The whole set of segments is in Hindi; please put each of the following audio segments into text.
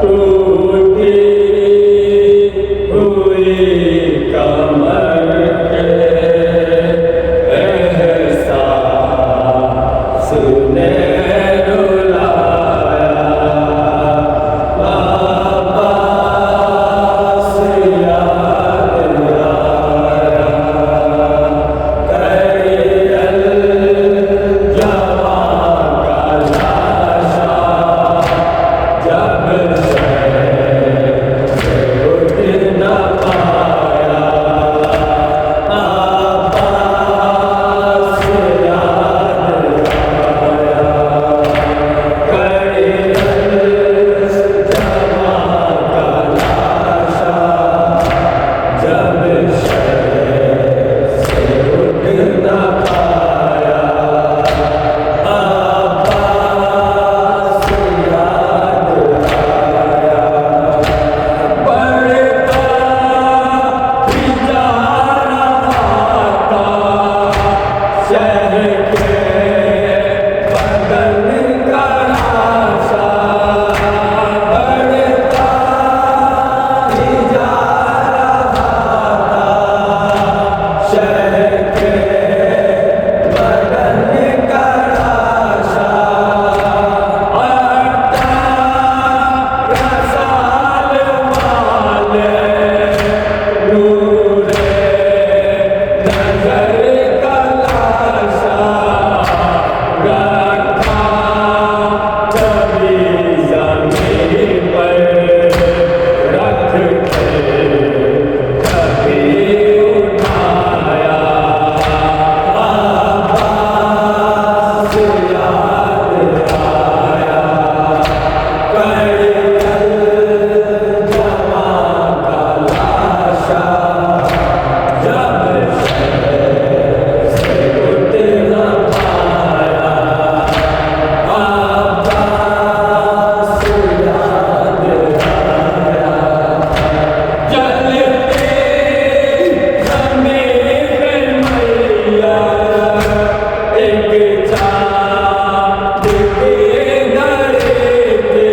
टूटी हुई कमर के एहसास ने रुलाया। अब्बास याद आया, करियल जवां का लाशा जब से उठ न पाया। अब्बास याद आया, करियल जवां का लाशा जब से उठ न पाया। अब्बास याद आया, बढ़ता ही जा रहा था शहर के बदन का लाशा। बढ़ता ही जा रहा था शहर के बदन का लाशा। 18 साल वाले नूरे नजर का लाशा रखा कभी ज़मीन पर रख के कभी उठाया। अब्बास याद आया, करियल जवां का लाशा जब से उठ न पाया। अब्बास याद आया, जलते ज़मीन पे मैया एक चाँद के धरे थे।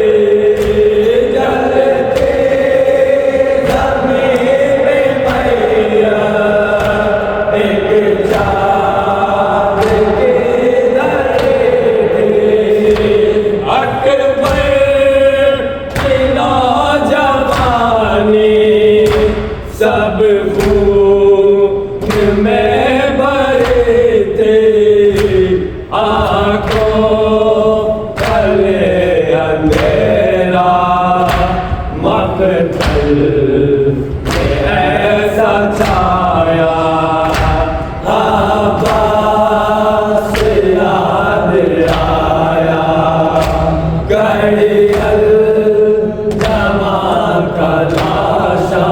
जलते ज़मीन पे मैया एक चाँद के धरे थे। अकबर की नौजवानी सब खून में भरे थे। आँखों तले अंधेरा मक़तल में ऐसा छाया। अब्बास याद आया, करियल जवां का लाशा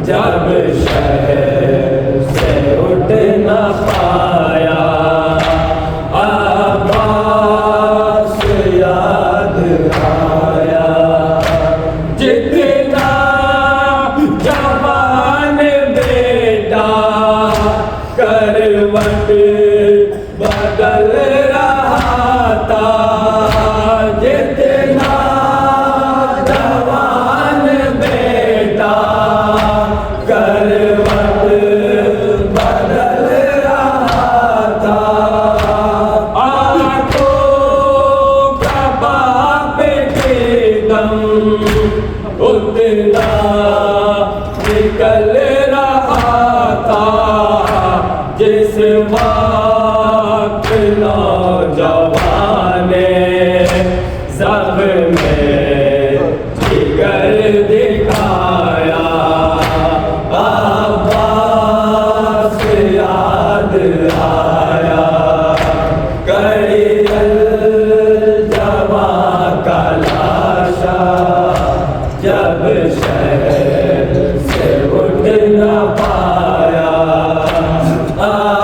जब शहर से उठ न पाया। अब्बास याद आया, जितना जवान बेटा करवट बदल रहा था। जितना जवान बेटा करवट बदल रहा था। आँखों का बाप के दम उतना निकल रहा था जिस वक्त नौजवान ने ज़ख्म में जिगर दिखाया। अब्बास याद आया, करियल जवां का लाशा जब शहर से उठ न पाया।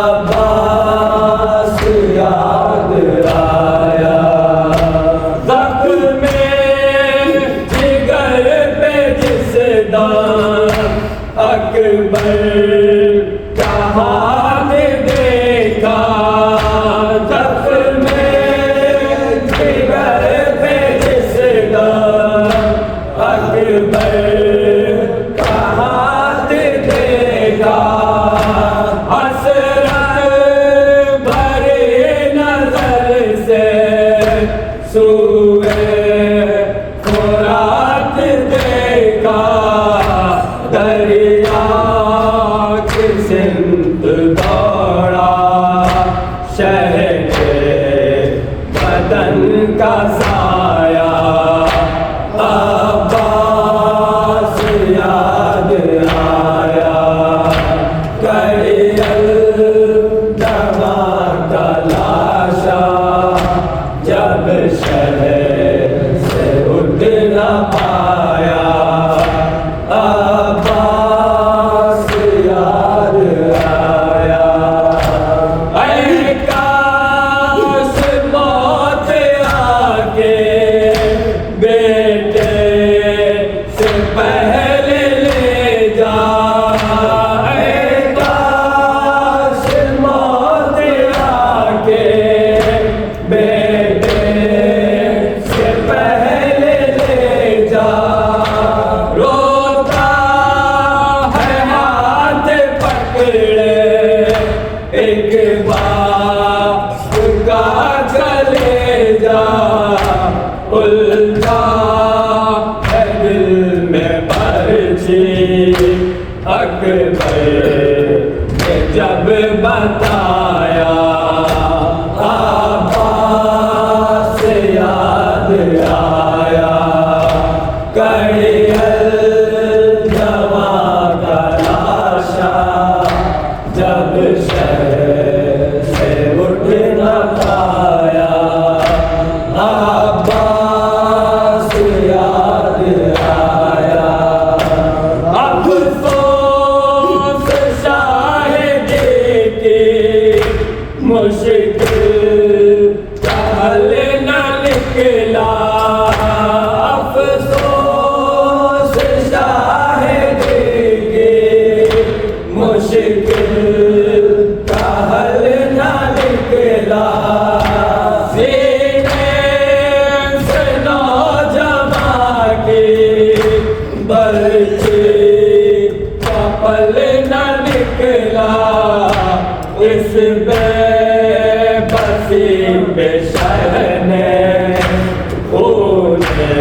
अब्बास याद आया, ज़ख्म में जिगर पे जिस दाम अकबर का हाथ देखा। ज़ख्म में जिगर पे जिस दाम न पाया। अब्बास याद आया। ऐ काश मौत आके बेटे से पहले ले जा। ऐ काश मौत आके बेटे से पहले ले जा। रोता है हाथ पकड़े एक बात का कलेजा। उलझा है दिल में पर्ची अकबर ने जब बताया। अब्बास याद आया। कड़ियल जवां का लाशा जब शहर से उठ न पाया। अब्बास याद आया। अफसोस शाहिदी की मुश्किल का हल न निकला। अफसोस शाहिदी की मुश्किल का हल न निकला। सीने से नौजवां की बर्छी का पल न निकला। इस बेबसी में शहने खूने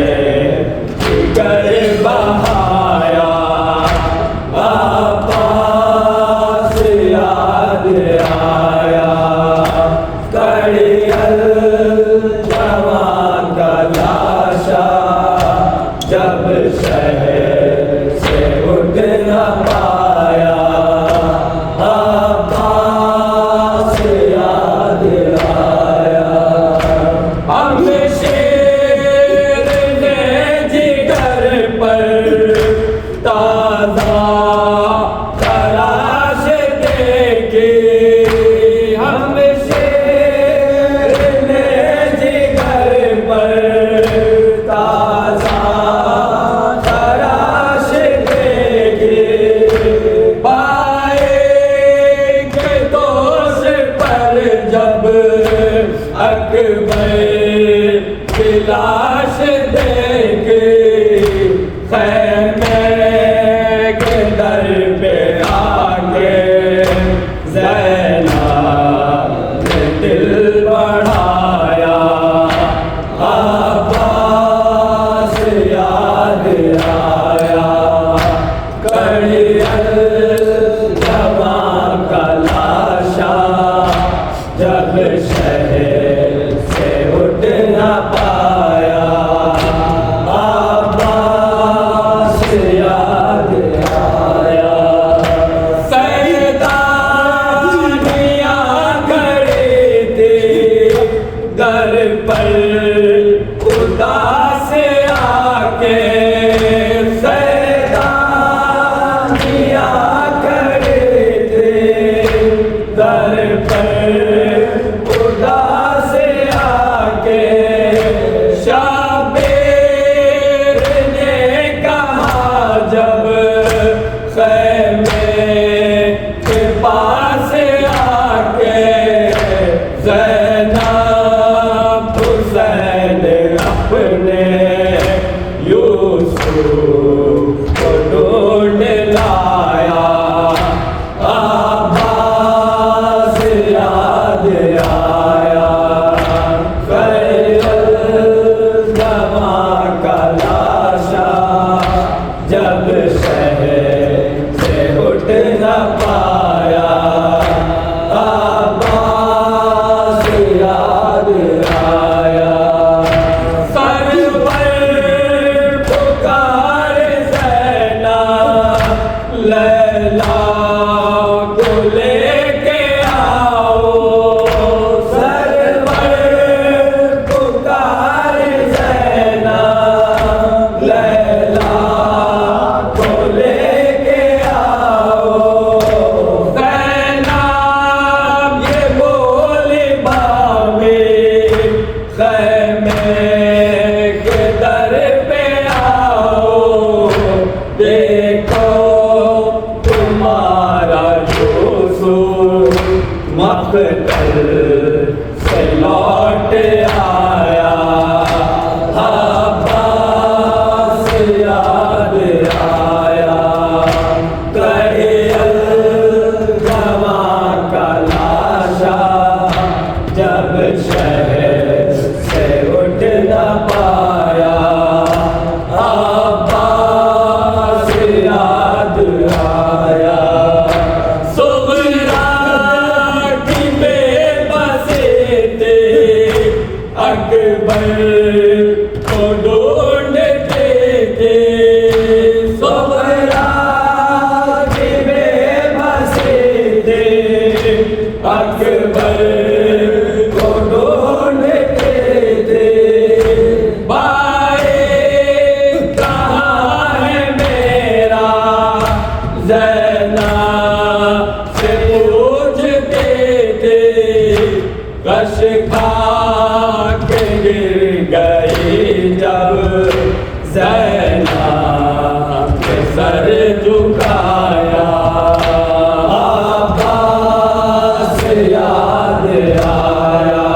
जिगर बहाया। अब्बास याद आया। कड़ियल जवां का लाशा जब शहर से उठ न पाया। अब्बास याद आया। हम शेर ने जिगर पर ताज़ा तराश देखी। हम शेर ने जिगर पर ताज़ा तराश देखी। पाए के दोष पर जब अकबर की लाश देखे। खैमे के दर पे आके ज़ैनब ने दिल बढ़ाया। अब्बास याद आया। कड़ियल जवां का लाशा जब शहर से उठ न पाया। अब्बास याद आया। सैयदानियाँ खड़ी थी दर पर उदास आके। सैयदानियाँ खड़ी थी दर पर उदास आके। शाबिर ने कहा जब खैमे के पास आके। ज़ैनब हुसैन अपने यूं अख्तर से लौट आया, अब्बास याद आया, कहे जवां का लाशा जब शहर से उठ न पाया, अब्बास याद आया। सुगरा की बेबसी थे, अकबर को ढूंढते थे, सुगरा की बेबसी थे, अकबर को ढूंढते थे। भाई कहाँ है मेरा, ज़ैनब से पूछते थे, कश खा के गिर गई जब ज़ैनब के सर झुकाया, अब्बास याद आया,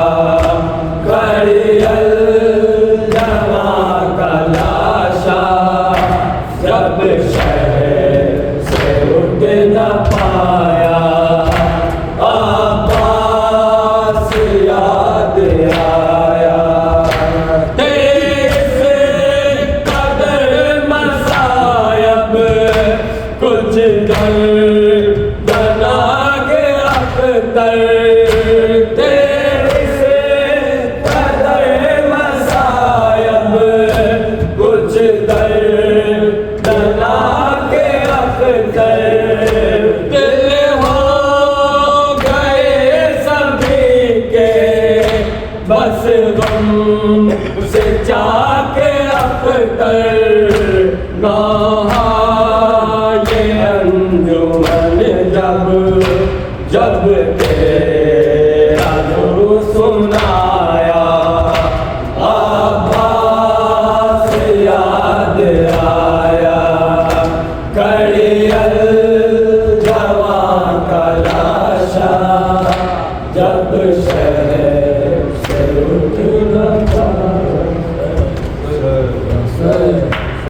कड़ियल जवां का लाशा जब शहर से उठ न पाया, अब्बास याद आया। तेज कदर मसायब कुछ दर्दनाक अख्तर, तेज कदर मसायब कुछ दर्दनाक अख्तर, दिल हो गए सभी के बस गम से जाके अख्तर,